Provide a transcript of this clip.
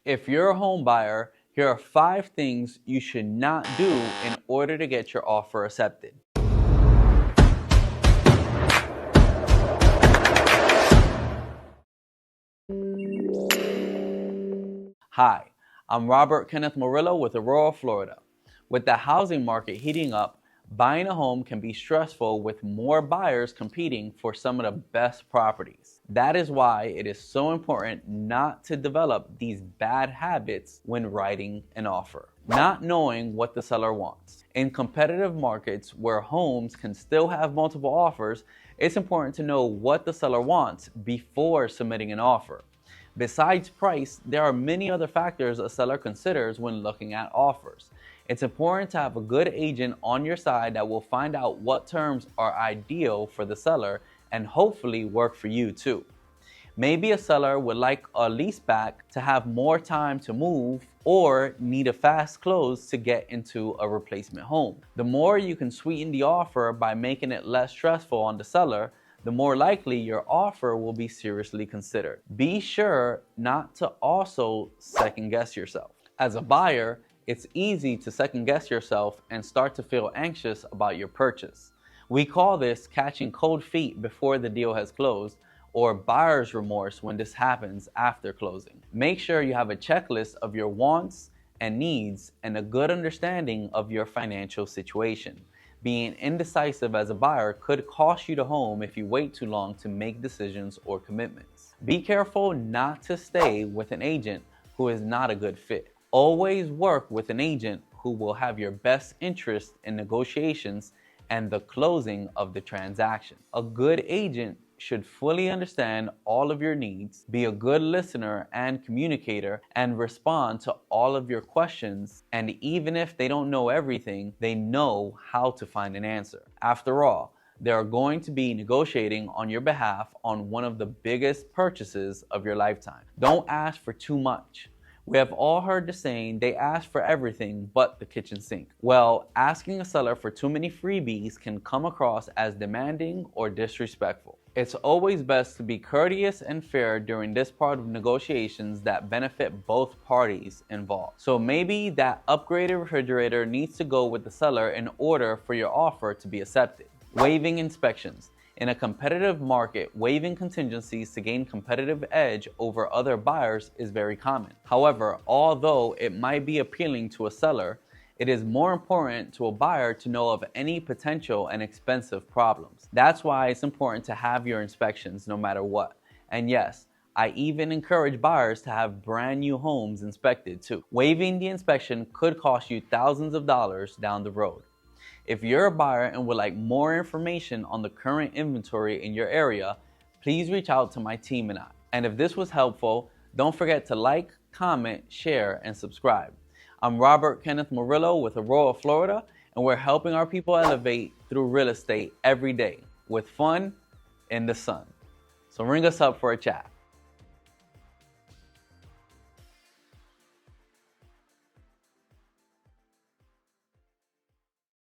If you're a home buyer, here are 5 things you should not do in order to get your offer accepted. Hi, I'm Kenneth Morillo with Aroa, Florida. With the housing market heating up, buying a home can be stressful with more buyers competing for some of the best properties. That is why it is so important not to develop these bad habits when writing an offer. Not knowing what the seller wants. In competitive markets where homes can still have multiple offers, it's important to know what the seller wants before submitting an offer. Besides price, there are many other factors a seller considers when looking at offers. It's important to have a good agent on your side that will find out what terms are ideal for the seller and hopefully work for you too. Maybe a seller would like a leaseback to have more time to move or need a fast close to get into a replacement home. The more you can sweeten the offer by making it less stressful on the seller, the more likely your offer will be seriously considered. Be sure not to also second guess yourself. As a buyer, it's easy to second guess yourself and start to feel anxious about your purchase. We call this catching cold feet before the deal has closed, or buyer's remorse when this happens after closing. Make sure you have a checklist of your wants and needs and a good understanding of your financial situation. Being indecisive as a buyer could cost you the home if you wait too long to make decisions or commitments. Be careful not to stay with an agent who is not a good fit. Always work with an agent who will have your best interest in negotiations and the closing of the transaction. A good agent should fully understand all of your needs, be a good listener and communicator, and respond to all of your questions. And even if they don't know everything, they know how to find an answer. After all, they are going to be negotiating on your behalf on one of the biggest purchases of your lifetime. Don't ask for too much. We have all heard the saying, they ask for everything but the kitchen sink. Well, asking a seller for too many freebies can come across as demanding or disrespectful. It's always best to be courteous and fair during this part of negotiations that benefit both parties involved. So maybe that upgraded refrigerator needs to go with the seller in order for your offer to be accepted. Waiving inspections. In a competitive market, waiving contingencies to gain competitive edge over other buyers is very common. However, although it might be appealing to a seller, it is more important to a buyer to know of any potential and expensive problems. That's why it's important to have your inspections no matter what. And yes, I even encourage buyers to have brand new homes inspected too. Waiving the inspection could cost you thousands of dollars down the road. If you're a buyer and would like more information on the current inventory in your area, please reach out to my team and I. And if this was helpful, don't forget to like, comment, share, and subscribe. I'm Kenneth Morillo with Aroa, Florida, and we're helping our people elevate through real estate every day with fun in the sun. So ring us up for a chat.